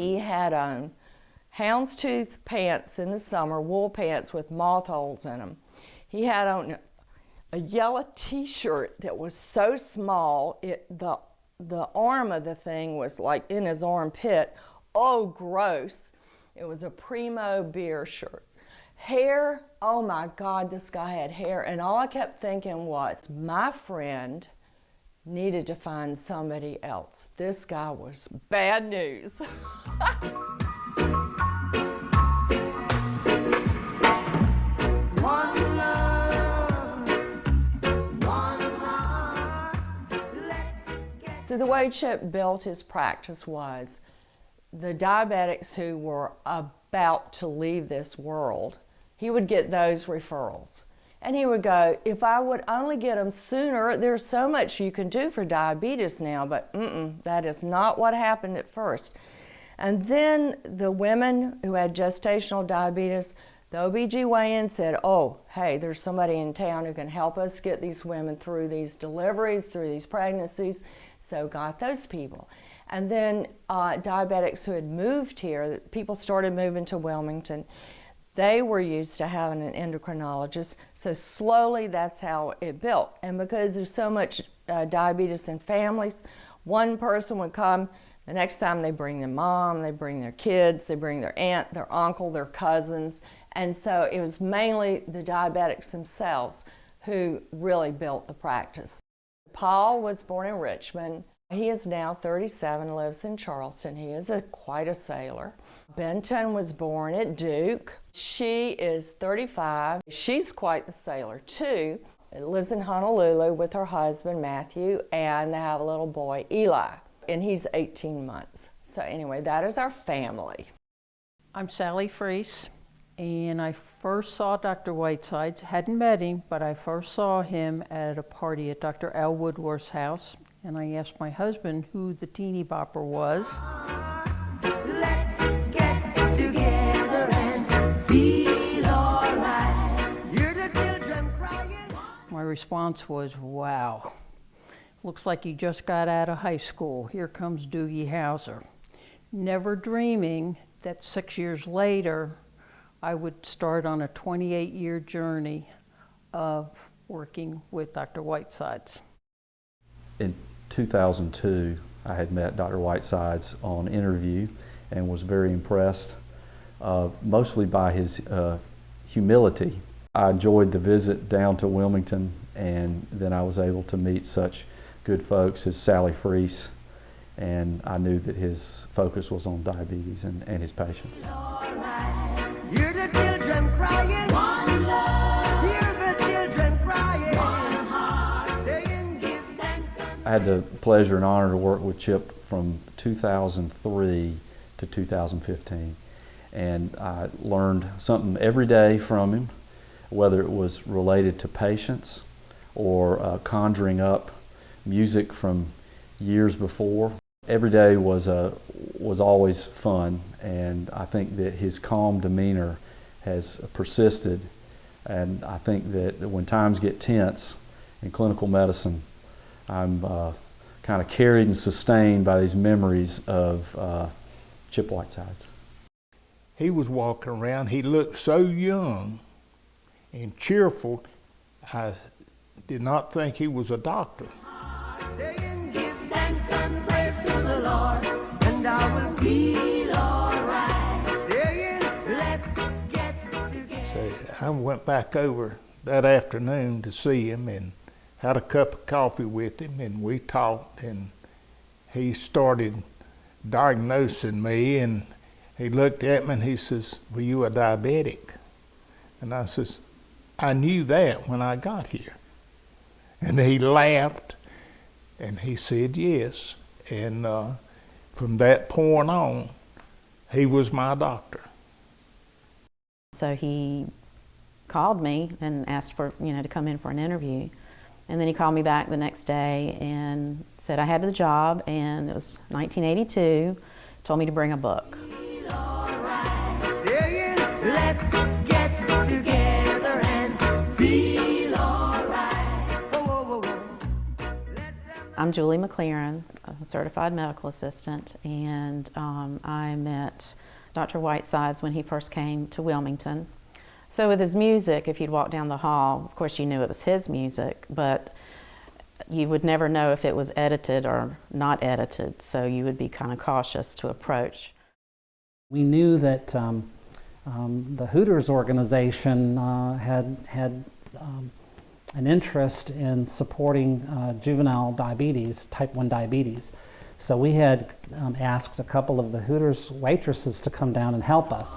He had on houndstooth pants in the summer, wool pants with moth holes in them. He had on a yellow t-shirt that was so small, the arm of the thing was like in his armpit. Oh, gross. It was a Primo beer shirt. Hair, oh my God, this guy had hair. And all I kept thinking was, my friend needed to find somebody else. This guy was bad news. So the way Chip built his practice was the diabetics who were about to leave this world, he would get those referrals. And he would go, if I would only get them sooner, there's so much you can do for diabetes now, but that is not what happened at first. And then the women who had gestational diabetes, the OBGYN said, oh, hey, there's somebody in town who can help us get these women through these deliveries, through these pregnancies. So got those people. And then diabetics who had moved here, people started moving to Wilmington. They were used to having an endocrinologist. So slowly that's how it built. And because there's so much diabetes in families, one person would come, the next time they bring their mom, they bring their kids, they bring their aunt, their uncle, their cousins. And so it was mainly the diabetics themselves who really built the practice. Paul was born in Richmond. He is now 37, lives in Charleston. He is quite a sailor. Benton was born at Duke. She is 35. She's quite the sailor too. Lives in Honolulu with her husband, Matthew, and they have a little boy, Eli, and he's 18 months. So anyway, that is our family. I'm Sally Freese, and I first saw Dr. Whitesides. Hadn't met him, but I first saw him at a party at Dr. Al Woodworth's house, and I asked my husband who the teeny bopper was. Let's get together and feel all right. Hear the children crying. My response was, wow, looks like you just got out of high school. Here comes Doogie Howser. Never dreaming that 6 years later, I would start on a 28-year journey of working with Dr. Whitesides. In 2002, I had met Dr. Whitesides on interview and was very impressed, mostly by his humility. I enjoyed the visit down to Wilmington, and then I was able to meet such good folks as Sally Freese, and I knew that his focus was on diabetes and his patients. Hear the children crying. One love. Hear the children crying. One heart. Saying give thanks. I had the pleasure and honor to work with Chip from 2003 to 2015. And I learned something every day from him, whether it was related to patients or conjuring up music from years before. Every day was always fun, and I think that his calm demeanor has persisted, and I think that when times get tense in clinical medicine, I'm kind of carried and sustained by these memories of Chip Whitesides. He was walking around, he looked so young and cheerful, I did not think he was a doctor. Saying give thanks and praise to the Lord, and I will feel all right. Saying let's get together. So I went back over that afternoon to see him and had a cup of coffee with him, and we talked, and he started diagnosing me, and he looked at me and he says, "Were you a diabetic?" And I says, "I knew that when I got here." And he laughed and he said yes. And from that point on, he was my doctor. So he called me and asked for, to come in for an interview. And then he called me back the next day and said I had the job, and it was 1982, told me to bring a book. Saying let's get together and feel all right. I'm Julie McLaren, a a certified medical assistant, and I met Dr. Whitesides when he first came to Wilmington. So with his music, if you'd walk down the hall, of course you knew it was his music, but you would never know if it was edited or not edited, so you would be kind of cautious to approach. We knew that the Hooters organization had an interest in supporting juvenile diabetes, type 1 diabetes. So we had asked a couple of the Hooters waitresses to come down and help us.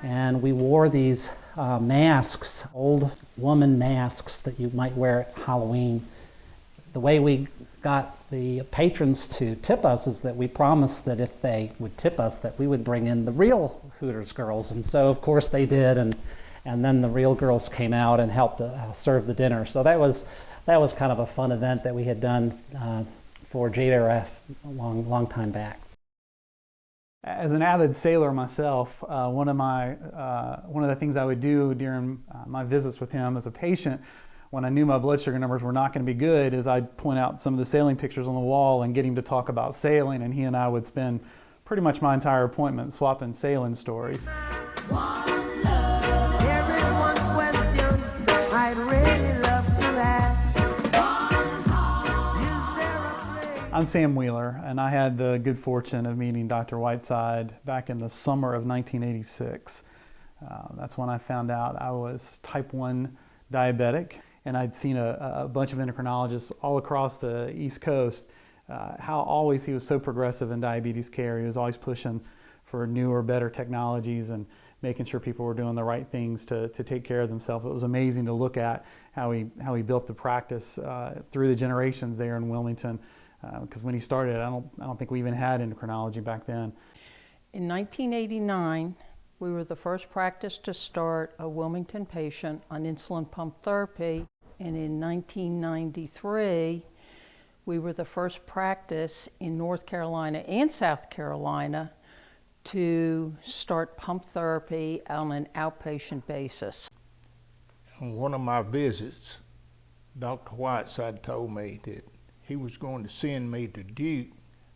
And we wore these masks, old woman masks that you might wear at Halloween. The way we got the patrons to tip us is that we promised that if they would tip us, that we would bring in the real Hooters girls. And so, of course, they did. And then the real girls came out and helped serve the dinner. So that was kind of a fun event that we had done for JDRF a long time back. As an avid sailor myself, one of the things I would do during my visits with him as a patient, when I knew my blood sugar numbers were not going to be good, is I'd point out some of the sailing pictures on the wall and get him to talk about sailing, and he and I would spend pretty much my entire appointment swapping sailing stories. I'm Sam Wheeler, and I had the good fortune of meeting Dr. Whiteside back in the summer of 1986. That's when I found out I was type 1 diabetic, and I'd seen a bunch of endocrinologists all across the East Coast. How always he was so progressive in diabetes care. He was always pushing for newer, better technologies and making sure people were doing the right things to take care of themselves. It was amazing to look at how he built the practice through the generations there in Wilmington. Because when he started, I don't think we even had endocrinology back then. In 1989, we were the first practice to start a Wilmington patient on insulin pump therapy. And in 1993, we were the first practice in North Carolina and South Carolina to start pump therapy on an outpatient basis. On one of my visits, Dr. Whiteside told me that he was going to send me to Duke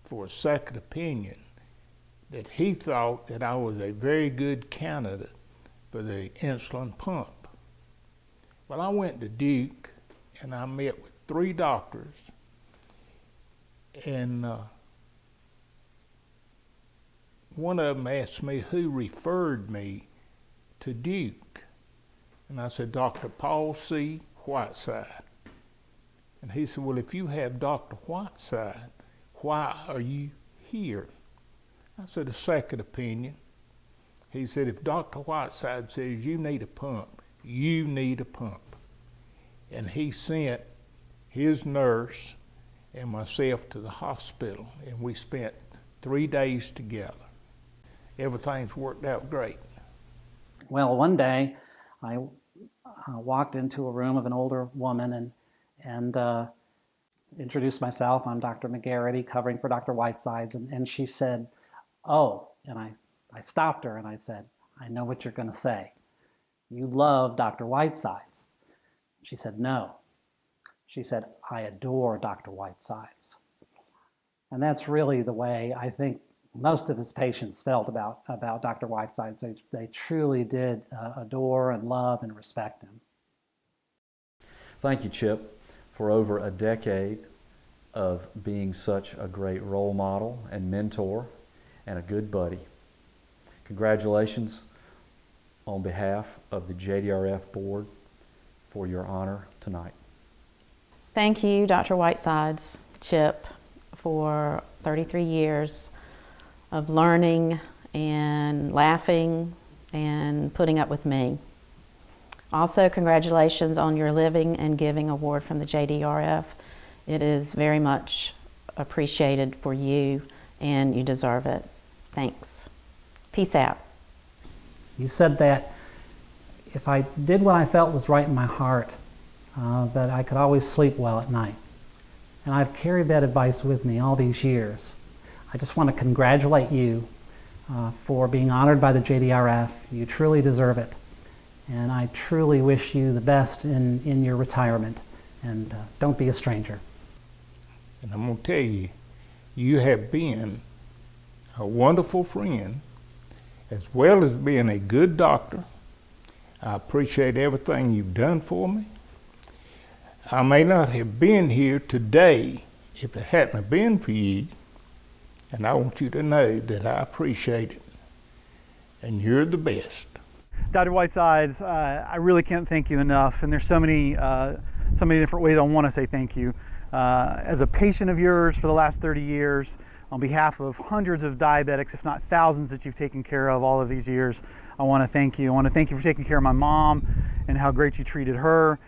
for a second opinion, that he thought that I was a very good candidate for the insulin pump. Well, I went to Duke and I met with 3 doctors, and one of them asked me who referred me to Duke. And I said, Dr. Paul C. Whiteside. And he said, well, if you have Dr. Whiteside, why are you here? I said, a second opinion. He said, if Dr. Whiteside says you need a pump, you need a pump. And he sent his nurse and myself to the hospital, and we spent 3 days together. Everything's worked out great. Well, one day I walked into a room of an older woman and introduced myself. I'm Dr. McGarity, covering for Dr. Whitesides, and she said, oh, and I stopped her and I said, I know what you're going to say. You love Dr. Whitesides. She said, no. She said, I adore Dr. Whitesides. And that's really the way I think most of his patients felt about Dr. Whitesides. They truly did adore and love and respect him. Thank you, Chip, for over a decade of being such a great role model and mentor and a good buddy. Congratulations on behalf of the JDRF board for your honor tonight. Thank you, Dr. Whitesides, Chip, for 33 years of learning and laughing and putting up with me. Also, congratulations on your Living and Giving Award from the JDRF. It is very much appreciated for you, and you deserve it. Thanks. Peace out. You said that if I did what I felt was right in my heart, that I could always sleep well at night. And I've carried that advice with me all these years. I just want to congratulate you for being honored by the JDRF. You truly deserve it. And I truly wish you the best in your retirement. And don't be a stranger. And I'm going to tell you, you have been a wonderful friend, as well as being a good doctor. I appreciate everything you've done for me. I may not have been here today if it hadn't been for you, and I want you to know that I appreciate it, and you're the best. Dr. Whitesides, I really can't thank you enough, and there's so many different ways I want to say thank you. As a patient of yours for the last 30 years, on behalf of hundreds of diabetics, if not thousands that you've taken care of all of these years, I want to thank you. I want to thank you for taking care of my mom and how great you treated her.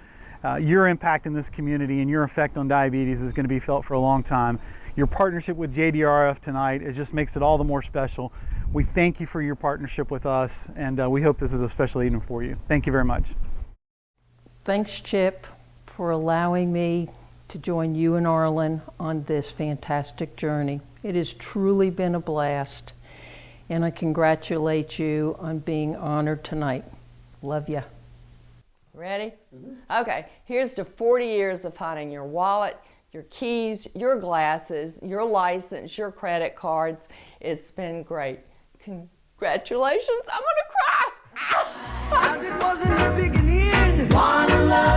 Your impact in this community and your effect on diabetes is going to be felt for a long time. Your partnership with JDRF tonight, it just makes it all the more special. We thank you for your partnership with us, and we hope this is a special evening for you. Thank you very much. Thanks, Chip, for allowing me to join you and Arlen on this fantastic journey. It has truly been a blast, and I congratulate you on being honored tonight. Love ya. Ready? Okay, here's to 40 years of hiding your wallet, your keys, your glasses, your license, your credit cards. It's been great. Congratulations. I'm gonna cry. As it was in the beginning, one love.